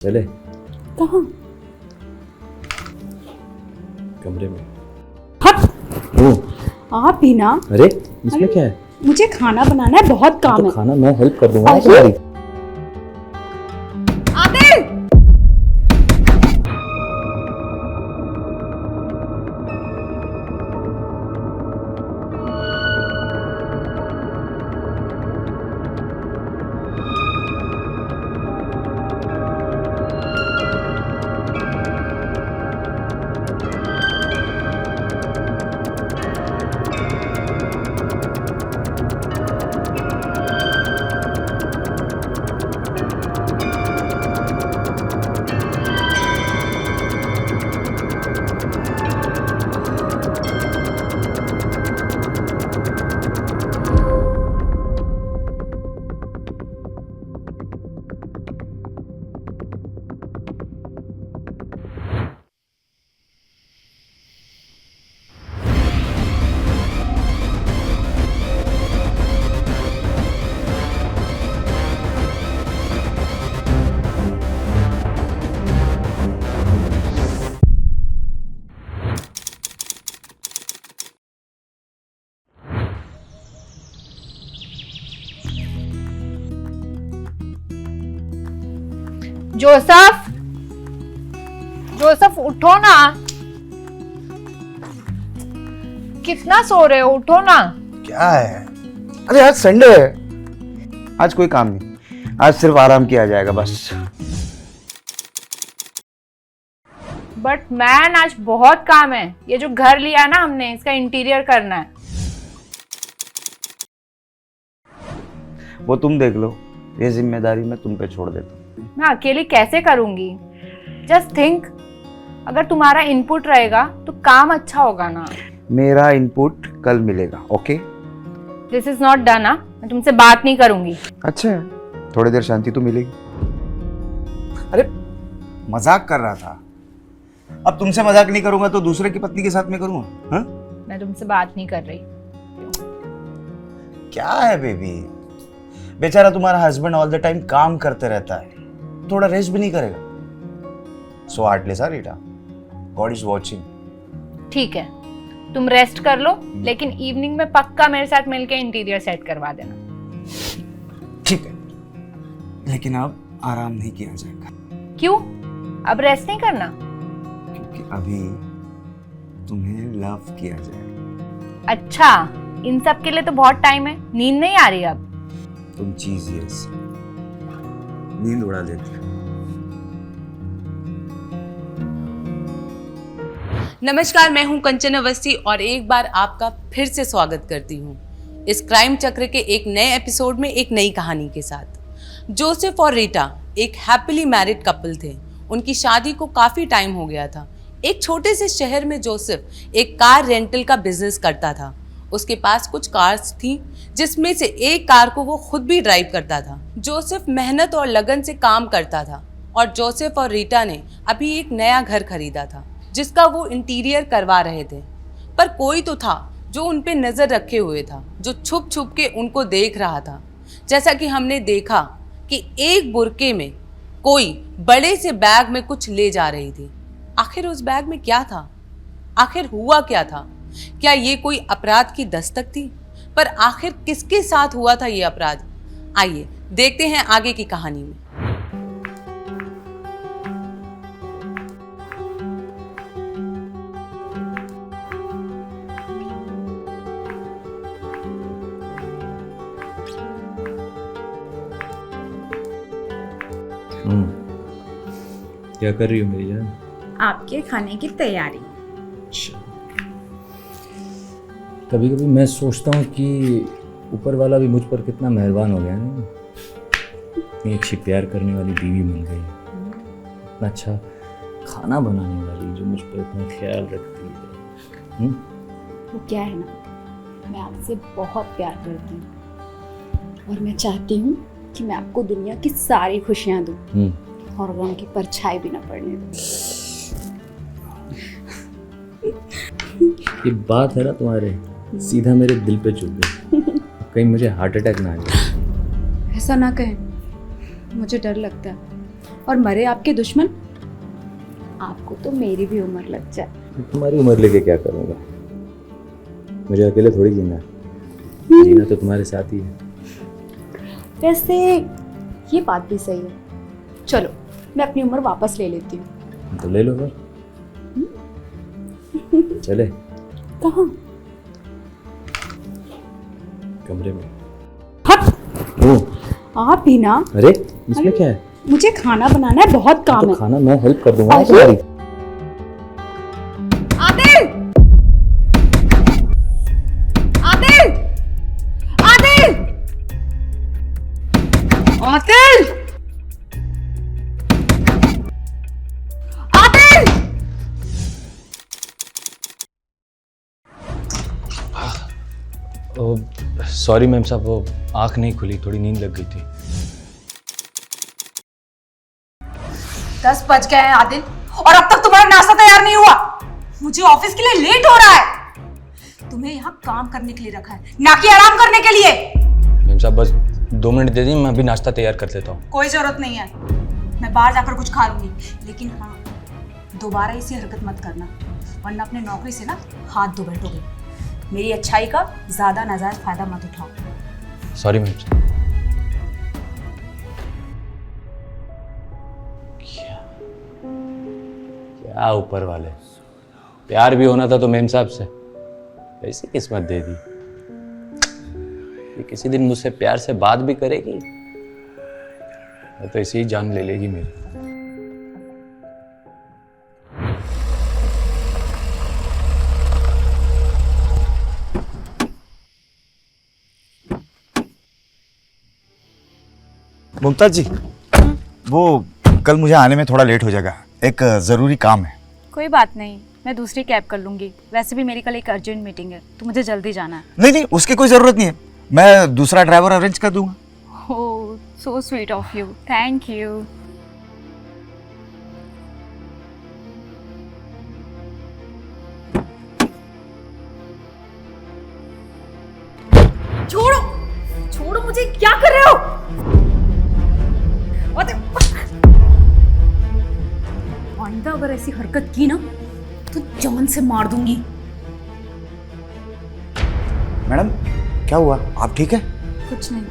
चले कहाँ? कमरे में। हट! ओ आप ही ना। अरे इसमें क्या है? मुझे खाना बनाना है, बहुत काम तो है। खाना मैं हेल्प कर दूंगा ना अरे! तुम्हारी। आदिल! जोसेफ, जोसेफ उठो ना। कितना सो रहे हो? उठो ना। क्या है? अरे आज संडे है, आज कोई काम नहीं, आज सिर्फ आराम किया जाएगा बस। बट मैन आज बहुत काम है। ये जो घर लिया ना हमने, इसका इंटीरियर करना है। वो तुम देख लो, ये जिम्मेदारी मैं तुम पे छोड़ देता हूँ। मैं अकेली कैसे करूंगी? जस्ट थिंक, अगर तुम्हारा इनपुट रहेगा तो काम अच्छा होगा ना। मेरा इनपुट कल मिलेगा, okay? This is not done. मैं तुमसे बात नहीं करूंगी। अच्छा है, थोड़ी देर शांति तो मिलेगी। अरे मजाक कर रहा था, अब तुमसे मजाक नहीं करूंगा तो दूसरे की पत्नी के साथ में करूंगा? हाँ? मैं तुमसे बात नहीं कर रही। क्या है बेबी, बेचारा तुम्हारा हस्बैंड ऑल द टाइम काम करते रहता है, थोड़ा रेस्ट भी नहीं करेगा। So artless Rita, God is watching. ठीक है, तुम रेस्ट कर लो, लेकिन इवनिंग में पक्का मेरे साथ मिलके इंटीरियर सेट करवा देना। ठीक है, लेकिन अब आराम नहीं किया जाएगा। क्यों? अब रेस्ट नहीं करना? क्योंकि अभी तुम्हें लव किया जाएगा। अच्छा, इन सब के लिए तो बहुत टाइम है। नींद नहीं आ रही अब? तुम चीज ऐसी नींद उड़ा देती हो। नमस्कार, मैं हूं कंचन अवस्थी और एक बार आपका फिर से स्वागत करती हूं इस क्राइम चक्र के एक नए एपिसोड में, एक नई कहानी के साथ। जोसेफ और रीटा एक हैप्पीली मैरिड कपल थे। उनकी शादी को काफ़ी टाइम हो गया था। एक छोटे से शहर में जोसेफ एक कार रेंटल का बिजनेस करता था। उसके पास कुछ कार्स थी, जिसमें से एक कार को वो खुद भी ड्राइव करता था। जोसेफ मेहनत और लगन से काम करता था और जोसेफ और रीटा ने अभी एक नया घर खरीदा था, जिसका वो इंटीरियर करवा रहे थे। पर कोई तो था जो उन पे नज़र रखे हुए था, जो छुप छुप के उनको देख रहा था। जैसा कि हमने देखा कि एक बुरके में कोई बड़े से बैग में कुछ ले जा रही थी। आखिर उस बैग में क्या था? आखिर हुआ क्या था? क्या ये कोई अपराध की दस्तक थी? पर आखिर किसके साथ हुआ था ये अपराध? आइए देखते हैं आगे की कहानी में। क्या कर रही हो मेरी जान? आपके खाने की तैयारी। कभी कभी मैं सोचता हूँ कि ऊपर वाला भी मुझ पर कितना मेहरबान हो गया ना। इतनी अच्छी प्यार करने वाली बीवी मिल गई, इतना अच्छा खाना बनाने वाली जो मुझ पर इतना ख्याल रखती है। वो क्या है ना, मैं आपसे बहुत प्यार करती हूँ और मैं चाहती हूँ कि मैं आपको दुनिया की सारी खुशियाँ दूँ और गम की परछाई भी ना पड़ने दूँ। ये बात है ना तुम्हारे, सीधा मेरे दिल पे चुभ गई। कहीं मुझे हार्ट अटैक ना आ जाए। ऐसा ना कहें, मुझे डर लगता है। और मरे आपके दुश्मन, आपको तो मेरी भी उम्र लग जाए। तुम्हारी उम्र लेके क्या करूँगा, मुझे अकेले थोड़ी जीना है, जीना तो तुम्हारे साथ ही है। वैसे ये बात भी सही है। चलो मैं अपनी उम्र वापस ले लेती हूँ। तो ले लो फिर, चले कहाँ? कमरे में। हट! ओ, आप भी ना, अरे इसमें क्या है? मुझे खाना बनाना है, बहुत काम तो है। खाना मैं हेल्प कर दूंगा ना अरे! तुम्हारी। आदिल! आदिल! आदिल! आदिल! आदिल! सॉरी मैम साहब, वो आँख नहीं खुली, थोड़ी नींद लग गई थी। 10 बज गए हैं आदिल, और अब तक तुम्हारा नाश्ता तैयार नहीं हुआ। मुझे ऑफिस के लिए लेट हो रहा है। तुम्हें यहाँ काम करने के लिए रखा है, ना कि आराम करने के लिए। मैम साहब बस 2 मिनट दे दीजिए, मैं अभी नाश्ता तैयार कर देता हूँ। कोई जरूरत नहीं है, मैं बाहर जाकर कुछ खा लूंगी। लेकिन हाँ, दोबारा ऐसी हरकत मत करना, वरना अपने नौकरी से ना हाथ धो बैठोगे। मेरी अच्छाई का ज्यादा नाजायज फायदा मत उठाओ। सॉरी मैम साहब। क्या ऊपर वाले, प्यार भी होना था तो मेम साहब से, ऐसी किस्मत दे दी। ये किसी दिन मुझसे प्यार से बात भी करेगी तो ऐसे ही जान ले लेगी मेरी। मुमताज जी, वो कल मुझे आने में थोड़ा लेट हो जाएगा, एक ज़रूरी काम है। कोई बात नहीं, मैं दूसरी कैब कर लूँगी। वैसे भी मेरी कल एक अर्जेंट मीटिंग है, तो मुझे जल्दी जाना है। नहीं नहीं, उसकी कोई ज़रूरत नहीं है, मैं दूसरा ड्राइवर अरेंज कर दूंगा। Oh, so sweet of you, thank you. छोड़ो, छोड़ो मुझे, क्या कर रहे हो? आइंदा अगर ऐसी हरकत की ना तो जान से मार दूंगी। मैडम क्या हुआ, आप ठीक है? कुछ नहीं,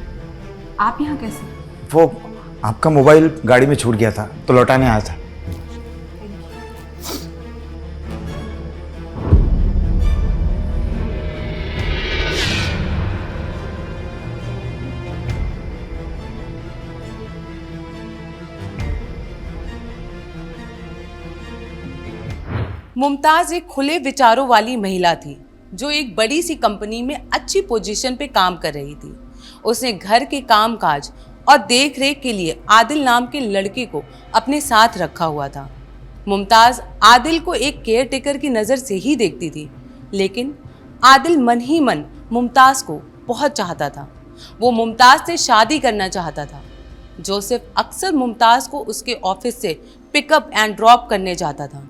आप यहाँ कैसे? वो आपका मोबाइल गाड़ी में छूट गया था तो लौटाने आया था। मुमताज एक खुले विचारों वाली महिला थी जो एक बड़ी सी कंपनी में अच्छी पोजीशन पे काम कर रही थी। उसने घर के कामकाज और देखरेख के लिए आदिल नाम के लड़के को अपने साथ रखा हुआ था। मुमताज आदिल को एक केयर टेकर की नज़र से ही देखती थी, लेकिन आदिल मन ही मन मुमताज को बहुत चाहता था। वो मुमताज से शादी करना चाहता था। जोसेफ अक्सर मुमताज को उसके ऑफिस से पिकअप एंड ड्रॉप करने जाता था।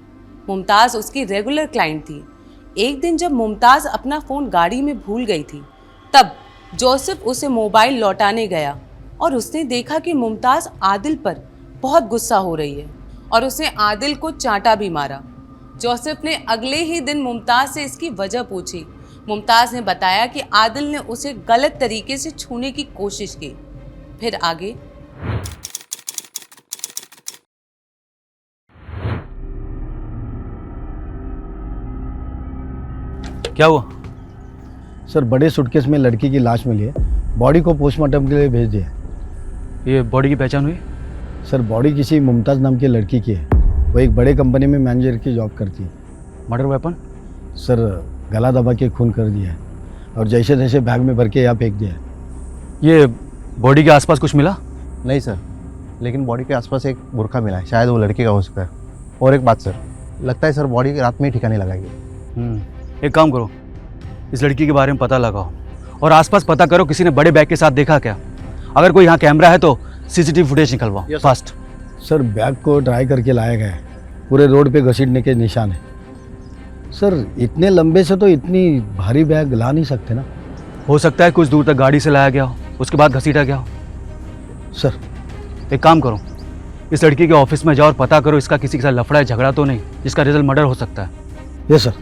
मुमताज उसकी रेगुलर क्लाइंट थी। एक दिन जब मुमताज अपना फ़ोन गाड़ी में भूल गई थी, तब जोसेफ उसे मोबाइल लौटाने गया और उसने देखा कि मुमताज आदिल पर बहुत गुस्सा हो रही है और उसने आदिल को चांटा भी मारा। जोसेफ ने अगले ही दिन मुमताज से इसकी वजह पूछी। मुमताज ने बताया कि आदिल ने उसे गलत तरीके से छूने की कोशिश की। फिर आगे क्या हुआ? सर बड़े सूटकेस में लड़की की लाश मिली है, बॉडी को पोस्टमार्टम के लिए भेज दिया। ये बॉडी की पहचान हुई? सर बॉडी किसी मुमताज़ नाम की लड़की की है, वो एक बड़े कंपनी में मैनेजर की जॉब करती है। Murder weapon? सर गला दबा के खून कर दिया है और जैसे तैसे बैग में भर के यहाँ फेंक दिया है। ये बॉडी के आसपास कुछ मिला? नहीं सर, लेकिन बॉडी के आसपास एक बुरखा मिला है, शायद वो लड़की का हो सकता है। और एक बात सर, लगता है सर बॉडी रात में ही ठिकाने लगाएगी। एक काम करो, इस लड़की के बारे में पता लगाओ और आसपास पता करो किसी ने बड़े बैग के साथ देखा क्या। अगर कोई यहाँ कैमरा है तो सीसीटीवी फुटेज निकलवाओ फास्ट। सर बैग को ड्राई करके लाया गया है, पूरे रोड पे घसीटने के निशान है। सर इतने लंबे से तो इतनी भारी बैग ला नहीं सकते ना। हो सकता है कुछ दूर तक गाड़ी से लाया गया हो, उसके बाद घसीटा गया हो। सर एक काम करो, इस लड़की के ऑफिस में जाओ और पता करो इसका किसी के साथ लफड़ा है, झगड़ा तो नहीं जिसका रिजल्ट मर्डर हो सकता है। Yes sir.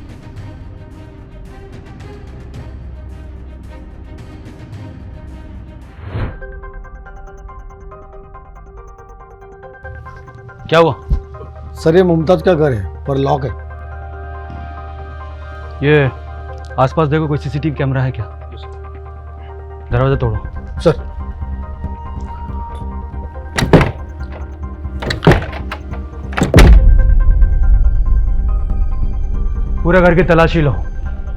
क्या हुआ? सर ये मुमताज का घर है पर लॉक है। ये आसपास देखो कोई सीसीटीवी कैमरा है क्या? दरवाजा तोड़ो। सर। पूरे घर की तलाशी लो,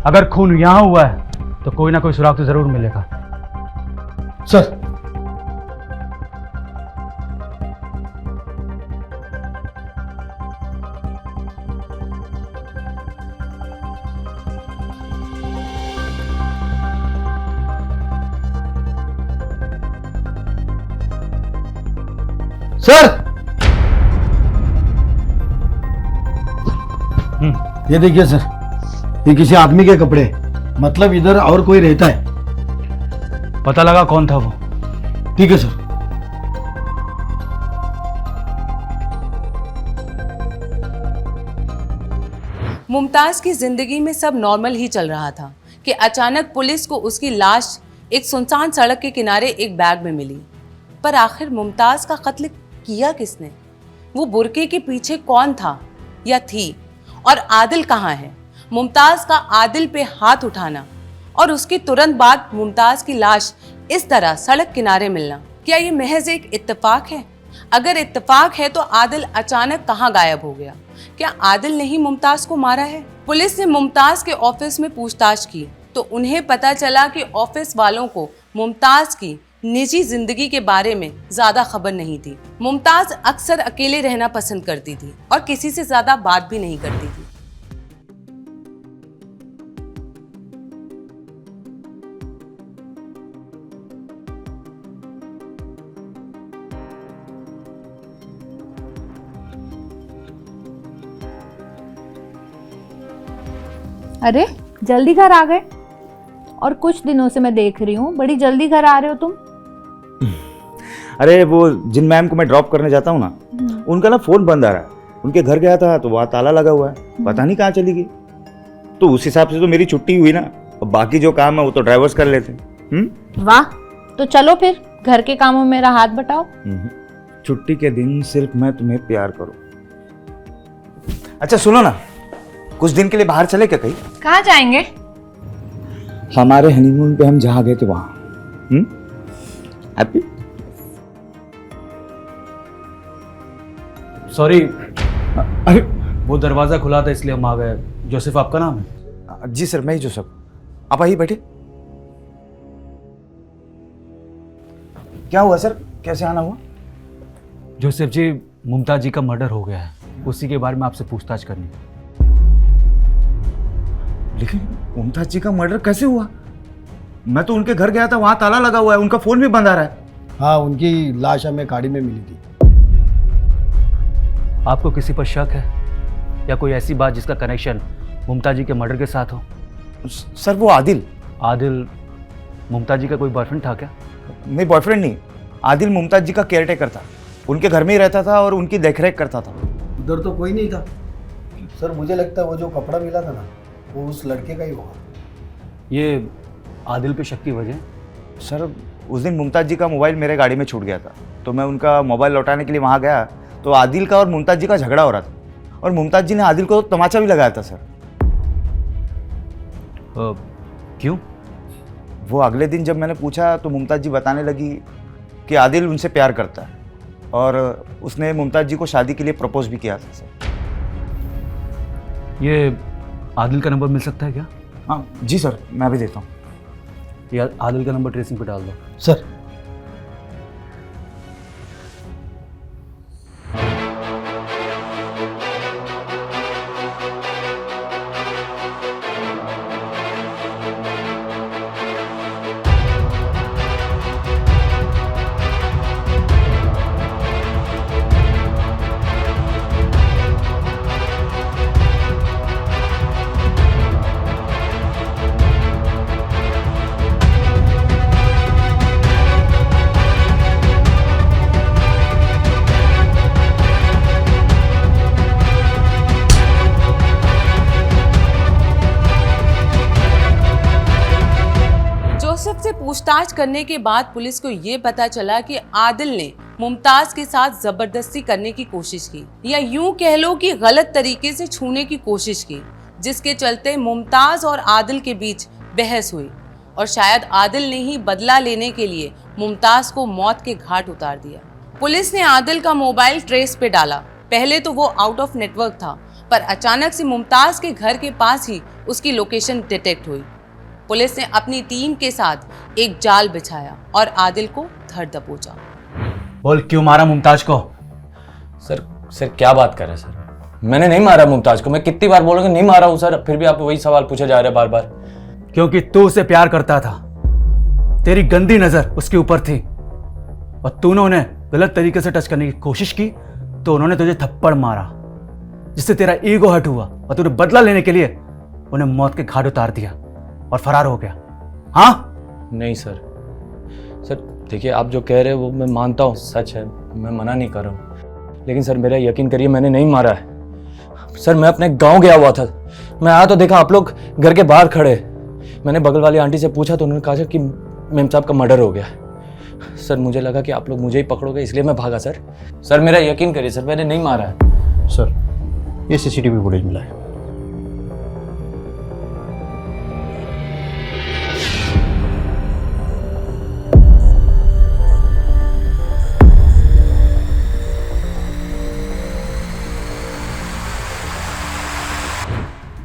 अगर खून यहां हुआ है तो कोई ना कोई सुराग तो जरूर मिलेगा। सर। सर ये देखिए सर, ये किसी आदमी के कपड़े, मतलब इधर और कोई रहता है। पता लगा कौन था वो? ठीक है सर। मुमताज की जिंदगी में सब नॉर्मल ही चल रहा था कि अचानक पुलिस को उसकी लाश एक सुनसान सड़क के किनारे एक बैग में मिली। पर आखिर मुमताज का कत्ल किया किसने? वो बुर्के के पीछे कौन था या थी? और आदिल कहाँ है? मुमताज का आदिल पे हाथ उठाना और उसके तुरंत बाद मुमताज की लाश इस तरह सड़क किनारे मिलना, क्या ये महज एक इत्तेफाक है? अगर इत्तेफाक है तो आदिल अचानक कहाँ गायब हो गया? क्या आदिल ने ही मुमताज को मारा है? पुलिस ने मुमताज के ऑफिस में पूछताछ की तो उन्हें पता चला कि ऑफिस वालों को मुमताज की निजी जिंदगी के बारे में ज्यादा खबर नहीं थी। मुमताज अक्सर अकेले रहना पसंद करती थी और किसी से ज्यादा बात भी नहीं करती थी। अरे जल्दी घर आ गए, और कुछ दिनों से मैं देख रही हूँ बड़ी जल्दी घर आ रहे हो तुम। अरे वो जिन मैम को मैं ड्रॉप करने जाता हूँ ना, उनका ना फोन बंद आ रहा है। उनके घर गया था तो वहाँ ताला लगा हुआ है, पता नहीं कहाँ चली गई। तो उस हिसाब से तो मेरी छुट्टी हुई ना, और बाकी जो काम है वो तो ड्राइवर्स कर लेते। वाह, तो चलो फिर घर के कामों में मेरा हाथ बटाओ। छुट्टी के दिन सिर्फ मैं तुम्हें प्यार करूँ। अच्छा सुनो ना, कुछ दिन के लिए बाहर चले क्या कहीं? कहाँ जाएंगे? हमारे हनीमून पे हम जहाँ गए थे वहाँ। हैप्पी? सॉरी, अरे वो दरवाजा खुला था इसलिए हम आ गए। जोसेफ आपका नाम है? जी सर, मैं ही जोसेफ। आप आइए बैठे। क्या हुआ सर, कैसे आना हुआ? जोसेफ जी, मुमताज जी का मर्डर हो गया है, उसी के बारे में आपसे पूछताछ करनी। लेकिन मुमताज जी का मर्डर कैसे हुआ? मैं तो उनके घर गया था, वहां ताला लगा हुआ है, उनका फोन भी बंद आ रहा है। हाँ, उनकी लाश हमें गाड़ी में मिली थी। आपको किसी पर शक है या कोई ऐसी बात जिसका कनेक्शन मुमताज जी के मर्डर के साथ हो? सर वो आदिल। आदिल मुमताज जी का कोई बॉयफ्रेंड था क्या? नहीं, बॉयफ्रेंड नहीं। आदिल मुमताज जी का केयरटेकर था, उनके घर में ही रहता था और उनकी देखरेख करता था। उधर तो कोई नहीं था सर। मुझे लगता है वो जो कपड़ा मिला था ना, वो उस लड़के का ही होगा। ये आदिल पे शक की वजह? सर उस दिन मुमताज जी का मोबाइल मेरे गाड़ी में छूट गया था, तो मैं उनका मोबाइल लौटाने के लिए वहाँ गया तो आदिल का और मुमताज जी का झगड़ा हो रहा था, और मुमताज जी ने आदिल को तमाचा भी लगाया था। सर क्यों? वो अगले दिन जब मैंने पूछा तो मुमताज जी बताने लगी कि आदिल उनसे प्यार करता है और उसने मुमताज जी को शादी के लिए प्रपोज भी किया था। सर ये आदिल का नंबर मिल सकता है क्या? हाँ जी सर, मैं भी देता हूँ। ये आदिल का नंबर ट्रेसिंग पे डाल दो। सर पूछताछ करने के बाद पुलिस को ये पता चला कि आदिल ने मुमताज के साथ जबरदस्ती करने की कोशिश की, या यूं कह लो कि गलत तरीके से छूने की कोशिश की, जिसके चलते मुमताज और आदिल के बीच बहस हुई और शायद आदिल ने ही बदला लेने के लिए मुमताज को मौत के घाट उतार दिया। पुलिस ने आदिल का मोबाइल ट्रेस पे डाला। पहले तो वो आउट ऑफ नेटवर्क था, पर अचानक से मुमताज के घर के पास ही उसकी लोकेशन डिटेक्ट हुई। पुलिस ने अपनी टीम के साथ एक जाल बिछाया और आदिल को धर दबोचा। बोल क्यों मारा मुमताज को? सर क्या बात कर रहे हैं सर? मैंने नहीं मारा मुमताज को। मैं कितनी बार बोलूंगा नहीं मारा हूं सर, फिर भी आप वही सवाल पूछे जा रहे हैं बार बार। क्योंकि तू उसे प्यार करता था, तेरी गंदी नजर उसके ऊपर थी और तूने उन्हें गलत तरीके से टच करने की कोशिश की तो उन्होंने तुझे थप्पड़ मारा, जिससे तेरा ईगो हर्ट हुआ और तूने बदला लेने के लिए उन्हें मौत के घाट उतार दिया और फरार हो गया। हाँ? नहीं सर देखिए, आप जो कह रहे हैं वो मैं मानता हूँ, सच है, मैं मना नहीं कर रहा हूँ, लेकिन सर मेरा यकीन करिए मैंने नहीं मारा है। सर मैं अपने गांव गया हुआ था, मैं आया तो देखा आप लोग घर के बाहर खड़े। मैंने बगल वाली आंटी से पूछा तो उन्होंने कहा कि मेम साहब का मर्डर हो गया। सर मुझे लगा कि आप लोग मुझे ही पकड़ोगे, इसलिए मैं भागा। सर मेरा यकीन करिए सर, मैंने नहीं मारा है। सर ये सीसीटीवी फुटेज मिला है।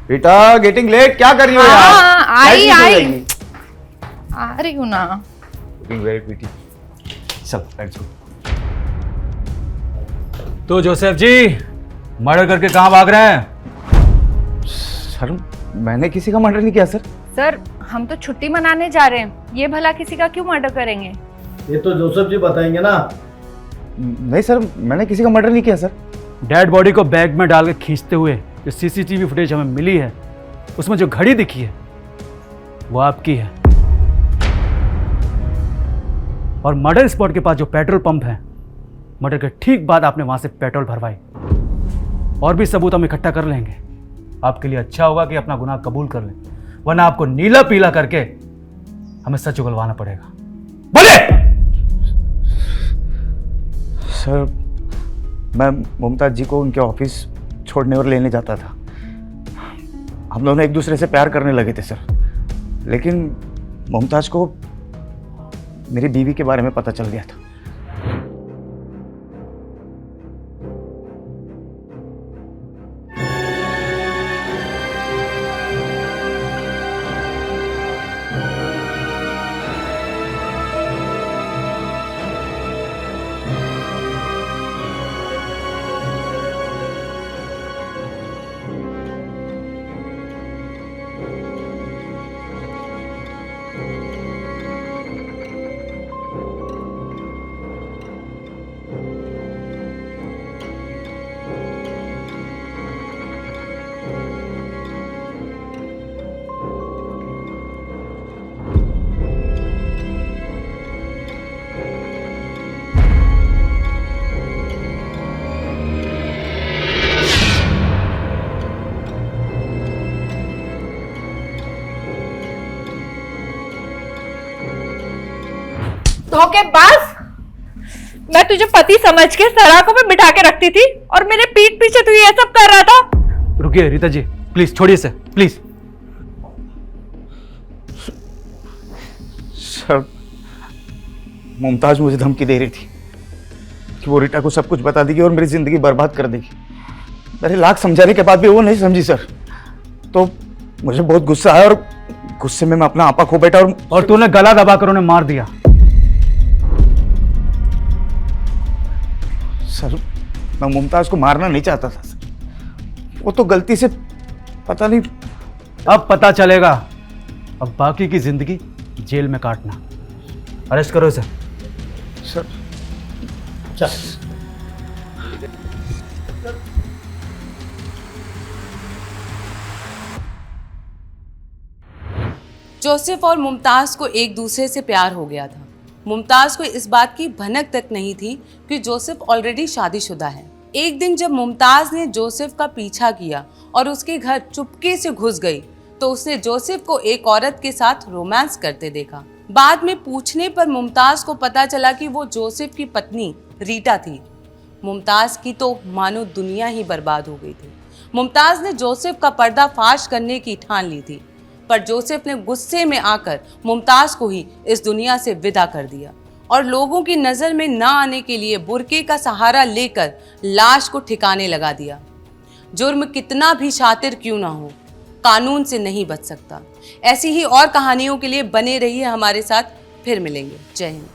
बेटा गेटिंग लेट, क्या कर रही हो यार? आई जाएगी? आ रही हूँ ना। Looking very pretty. चल लेट्स गो। तो जोसेफ जी मर्डर करके कहाँ भाग रहे हैं? सर मैंने किसी का मर्डर नहीं किया सर। सर हम तो छुट्टी मनाने जा रहे हैं, ये भला किसी का क्यों मर्डर करेंगे? ये तो जोसेफ जी बताएंगे ना। नहीं सर, मैंने किसी का मर्डर नहीं किया सर। डेड बॉडी को बैग में डाल के खींचते हुए जो सीसीटीवी फुटेज हमें मिली है उसमें जो घड़ी दिखी है वो आपकी है, और मर्डर स्पॉट के पास जो पेट्रोल पंप है, मर्डर के ठीक बाद आपने वहां से पेट्रोल भरवाई। और भी सबूत हम इकट्ठा कर लेंगे। आपके लिए अच्छा होगा कि अपना गुनाह कबूल कर लें, वरना आपको नीला पीला करके हमें सच उगलवाना पड़ेगा। बोले! सर मैं मुमताज जी को उनके ऑफिस छोड़ने और लेने जाता था। हम दोनों एक दूसरे से प्यार करने लगे थे सर, लेकिन मुमताज को मेरी बीवी के बारे में पता चल गया था। धोखेबाज! मैं तुझे पति समझ के सलाखों में बिठा के रखती थी और मेरे पीठ पीछे तू ये सब कर रहा था। रुकिए रीता जी, प्लीज छोड़िए इसे, प्लीज। सर मुमताज मुझे धमकी दे रही थी कि वो रीटा को सब कुछ बता देगी और मेरी जिंदगी बर्बाद कर देगी। मेरे लाख समझाने के बाद भी वो नहीं समझी सर। तो मुझे बहुत गुस्सा आया और गुस्से में मैं अपना आपा खो बैठा और तूने गला दबाकर उन्हें मार दिया। सर मैं मुमताज को मारना नहीं चाहता था सर, वो तो गलती से पता नहीं। अब पता चलेगा। अब बाकी की जिंदगी जेल में काटना। अरेस्ट करो इसे। सर चल। जोसेफ और मुमताज को एक दूसरे से प्यार हो गया था। मुमताज को इस बात की भनक तक नहीं थी कि जोसेफ ऑलरेडी शादीशुदा है। एक दिन जब मुमताज ने जोसेफ का पीछा किया और उसके घर चुपके से घुस गई तो उसने जोसेफ को एक औरत के साथ रोमांस करते देखा। बाद में पूछने पर मुमताज को पता चला कि वो जोसेफ की पत्नी रीटा थी। मुमताज की तो मानो दुनिया ही बर्बाद हो गई थी। मुमताज ने जोसेफ का पर्दाफाश करने की ठान ली थी, पर जोसेफ ने गुस्से में आकर मुमताज को ही इस दुनिया से विदा कर दिया और लोगों की नज़र में ना आने के लिए बुर्के का सहारा लेकर लाश को ठिकाने लगा दिया। जुर्म कितना भी शातिर क्यों ना हो, कानून से नहीं बच सकता। ऐसी ही और कहानियों के लिए बने रहिए हमारे साथ, फिर मिलेंगे। जय हिंद।